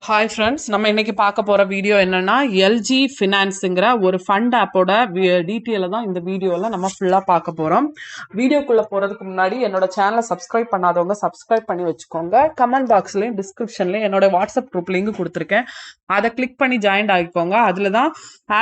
Hi friends, நம்ம இன்னைக்கு பார்க்க போற வீடியோ என்னன்னா எல்ஜி ஃபினான்ஸுங்கிற ஒரு ஃபண்ட் ஆப்போட டீட்டெயில தான் இந்த வீடியோல நம்ம ஃபுல்லா பார்க்க போறோம். வீடியோக்குள்ள போறதுக்கு முன்னாடி என்னோட சேனலை சப்ஸ்கிரைப் பண்ணாதவங்க சப்ஸ்கிரைப் பண்ணி வச்சுக்கோங்க. கமெண்ட் பாக்ஸ்லயும் டிஸ்கிரிப்ஷன்லயும் என்னோட வாட்ஸ்அப் குரூப் லிங்க் கொடுத்துருக்கேன், அதை கிளிக் பண்ணி ஜாயின் ஆகிக்கோங்க. அதுல தான்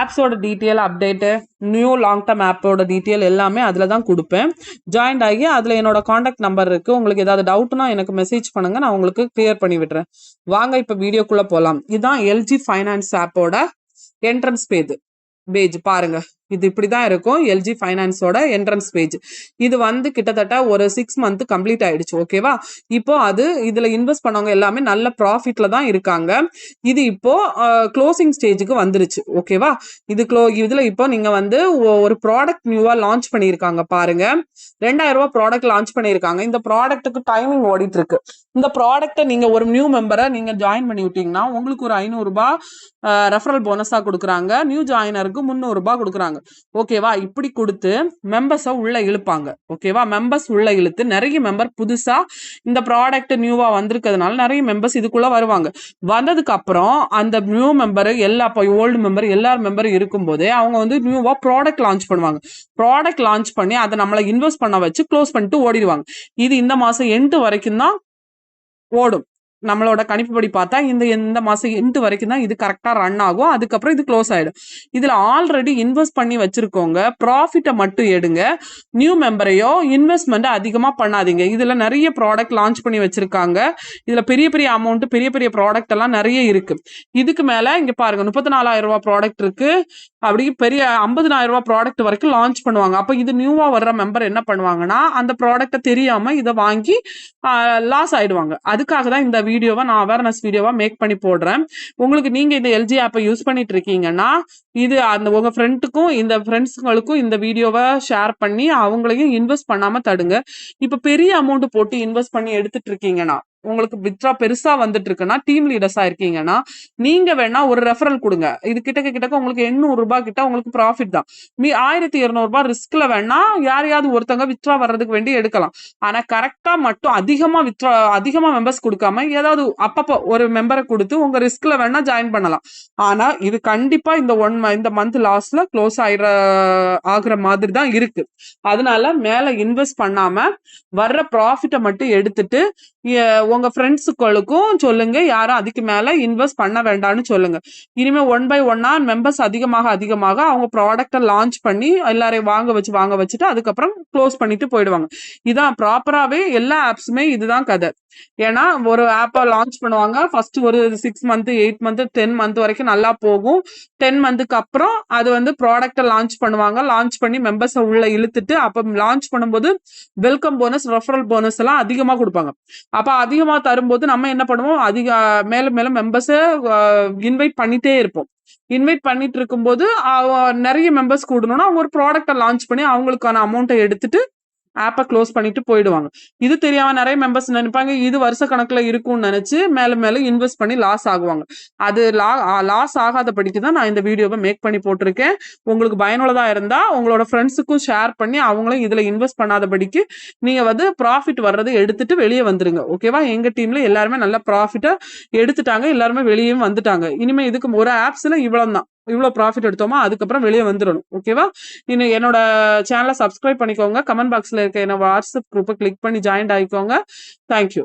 ஆப்ஸோட detail update, new long term ஆப்போட டீட்டெயில் எல்லாமே அதுல தான் கொடுப்பேன். ஜாயின் ஆகி அதுல என்னோட காண்டாக்ட் நம்பர் இருக்கு. உங்களுக்கு ஏதாவது டவுட்னா எனக்கு மெசேஜ் பண்ணுங்க, நான் உங்களுக்கு கிளியர் பண்ணி விடுறேன். வாங்க இப்ப வீடியோக்குள்ள போலாம். இதுதான் எல்ஜி ஃபைனான்ஸ் ஆப்போட என்ட்ரன்ஸ் பேஜ் பாருங்க. இது இப்படிதான் இருக்கும் எல்ஜி ஃபைனான்ஸோட என்ட்ரன்ஸ் பேஜ். இது கிட்டத்தட்ட ஒரு 6 மந்த் கம்ப்ளீட் ஆயிடுச்சு. ஓகேவா? இப்போ இதுல இன்வெஸ்ட் பண்ணவங்க எல்லாமே நல்ல ப்ராஃபிட்ல தான் இருக்காங்க. இது இப்போ க்ளோசிங் ஸ்டேஜுக்கு வந்துருச்சு. ஓகேவா? இதுல இப்போ நீங்க ஒரு ப்ராடக்ட் நியூவா லான்ச் பண்ணியிருக்காங்க பாருங்க. 2000 ரூபாய் ப்ராடக்ட் லான்ச் பண்ணியிருக்காங்க. இந்த ப்ராடக்ட்டுக்கு டைமிங் ஓடிட்டு இருக்கு. இந்த ப்ராடக்ட்டை நீங்க ஒரு நியூ மெம்பரை நீங்க ஜாயின் பண்ணி விட்டீங்கன்னா உங்களுக்கு ஒரு 500 ரூபாய் ரெஃபரல் போனஸா கொடுக்குறாங்க. நியூ ஜாயினருக்கு 300 ரூபாய் கொடுக்குறாங்க. ஓகேவா? இப்படி கொடுத்து மெம்பர்ஸை உள்ள இழுப்பாங்க. ஓகேவா? மெம்பர்ஸ் உள்ள இழுத்து நிறைய மெம்பர் புதுசா இந்த ப்ராடக்ட் நியூவா வந்திருக்கிறதுனால நிறைய மெம்பர்ஸ் இதுக்குள்ள வருவாங்க. வந்ததுக்கு அப்புறம் அந்த நியூ மெம்பர் ஓல்டு மெம்பர் எல்லாரும் மெம்பரும் இருக்கும்போதே அவங்க நியூவா ப்ராடக்ட் லான்ச் பண்ணுவாங்க. ப்ராடக்ட் லான்ச் பண்ணி அதை நம்மளை இன்வெஸ்ட் பண்ண வச்சு க்ளோஸ் பண்ணிட்டு ஓடிடுவாங்க. இது இந்த மாசம் எண்டு வரைக்கும் தான் ஓடும். நம்மளோட கணிப்புப்படி பார்த்தா இந்த மாசம் எண்டு வரைக்கும் தான் இது கரெக்டா ரன் ஆகும். அதுக்கப்புறம் இது க்ளோஸ் ஆயிடும். இதுல ஆல்ரெடி இன்வெஸ்ட் பண்ணி வச்சிருக்கோங்க, ப்ராஃபிட்டை மட்டும் எடுங்க. நியூ மெம்பரையோ இன்வெஸ்ட்மெண்ட் அதிகமா பண்ணாதீங்க. இதுல நிறைய ப்ராடக்ட் லான்ச் பண்ணி வச்சிருக்காங்க. இதுல பெரிய பெரிய அமௌண்ட், பெரிய பெரிய ப்ராடக்ட் எல்லாம் நிறைய இருக்கு. இதுக்கு மேல இங்க பாருங்க, 34,000 ரூபாய் ப்ராடக்ட் இருக்கு. அப்படி பெரிய 50,000 ரூபாய் ப்ராடக்ட் வரைக்கும் லான்ச் பண்ணுவாங்க. அப்ப இது நியூவா வர்ற மெம்பர் என்ன பண்ணுவாங்கன்னா அந்த ப்ராடக்ட்டை தெரியாம இதை வாங்கி லாஸ் ஆயிடுவாங்க. அதுக்காக தான் இந்த வீடியோவை நான் அவேர்னஸ் வீடியோவா மேக் பண்ணி போடுறேன். உங்களுக்கு நீங்க இந்த எல்ஜி ஆப்பை யூஸ் பண்ணிட்டு இருக்கீங்கன்னா இது உங்க ஃப்ரெண்டுக்கும் இந்த ஃப்ரெண்ட்ஸுங்களுக்கும் இந்த வீடியோவை ஷேர் பண்ணி அவங்களையும் இன்வெஸ்ட் பண்ணாம தடுங்க. இப்ப பெரிய அமௌண்ட் போட்டு இன்வெஸ்ட் பண்ணி எடுத்துட்டு இருக்கீங்கன்னா, உங்களுக்கு வித்ரா பெருசா வந்துட்டு இருக்குன்னா, டீம் லீடர்ஸா இருக்கீங்கன்னா நீங்க வேணா ஒரு ரெஃபரல் கொடுங்க. இது கிட்டக்க உங்களுக்கு 800 ரூபாய் கிட்ட உங்களுக்கு ப்ராஃபிட் தான். 1200 ரூபாய் ரிஸ்க்ல வேணா யாரையாவது ஒருத்தவங்க வித்ரா வர்றதுக்கு வேண்டி எடுக்கலாம். ஆனா கரெக்டா மட்டும் அதிகமா மெம்பர்ஸ் கொடுக்காம ஏதாவது அப்பப்போ ஒரு மெம்பரை கொடுத்து உங்க ரிஸ்க்ல வேணா ஜாயின் பண்ணலாம். ஆனா இது கண்டிப்பா இந்த மந்த் லாஸ்ட்ல க்ளோஸ் ஆகுற மாதிரி தான் இருக்கு. அதனால மேல இன்வெஸ்ட் பண்ணாம வர்ற ப்ராஃபிட்டை மட்டும் எடுத்துட்டு உங்க ஃப்ரெண்ட்ஸுகளுக்கும் சொல்லுங்க, யாரும் அதுக்கு மேல இன்வெஸ்ட் பண்ண வேண்டாம்னு சொல்லுங்க. இனிமே 1 by 1 மெம்பர்ஸ் அதிகமாக அவங்க ப்ராடக்டை லான்ச் பண்ணி எல்லாரையும் வாங்க வச்சுட்டு அதுக்கப்புறம் க்ளோஸ் பண்ணிட்டு போயிடுவாங்க. இதான் ப்ராப்பராகவே எல்லா ஆப்ஸுமே இதுதான் கதை. ஏன்னா ஒரு ஆப்பை லான்ச் பண்ணுவாங்க, ஃபர்ஸ்ட் ஒரு 6 மந்த் 8 மந்த் 10 மந்த் வரைக்கும் நல்லா போகும். 10 மந்த்துக்கு அப்புறம் அது ப்ராடக்டை லான்ச் பண்ணுவாங்க. லான்ச் பண்ணி மெம்பர்ஸை உள்ள இழுத்துட்டு அப்போ லான்ச் பண்ணும்போது வெல்கம் போனஸ், ரெஃபரல் போனஸ் எல்லாம் அதிகமா கொடுப்பாங்க. அப்ப அதிகமா தரும்போது நம்ம என்ன பண்ணுவோம், மேல மேல மெம்பர்ஸை இன்வைட் பண்ணிட்டே இருப்போம். இன்வைட் பண்ணிட்டு இருக்கும்போது நிறைய மெம்பர்ஸ் கூடணும்னா அவங்க ஒரு ப்ராடக்டை லான்ச் பண்ணி அவங்களுக்கான அமௌண்ட்டை எடுத்துட்டு ஆப்பை க்ளோஸ் பண்ணிட்டு போயிடுவாங்க. இது தெரியாம நிறைய மெம்பர்ஸ் நினைப்பாங்க இது வருஷ கணக்குல இருக்கும்னு நினைச்சு மேல இன்வெஸ்ட் பண்ணி லாஸ் ஆகுவாங்க. அது லாஸ் ஆகாதபடிக்கு தான் நான் இந்த வீடியோவை மேக் பண்ணி போட்டிருக்கேன். உங்களுக்கு பயனுள்ளதா இருந்தா உங்களோட ஃப்ரெண்ட்ஸுக்கும் ஷேர் பண்ணி அவங்களும் இதுல இன்வெஸ்ட் பண்ணாதபடிக்கு நீங்க ப்ராஃபிட் வர்றதை எடுத்துட்டு வெளியே வந்துருங்க. ஓகேவா? எங்க டீம்ல எல்லாருமே நல்ல ப்ராஃபிட்டா எடுத்துட்டாங்க, எல்லாருமே வெளியும் வந்துட்டாங்க. இனிமே இதுக்கு ஒரு ஆப்ஸ்ல இவ்வளவு ப்ராஃபிட் எடுத்தோமா அதுக்கப்புறம் வெளியே வந்துடணும். ஓகேவா? இன்னும் என்னோட சேனலை சப்ஸ்கிரைப் பண்ணிக்கோங்க. கமெண்ட் பாக்ஸ்ல இருக்க என்ன வாட்ஸ்அப் குரூப்பை கிளிக் பண்ணி ஜாயின் ஆகிக்கோங்க. தேங்க்யூ.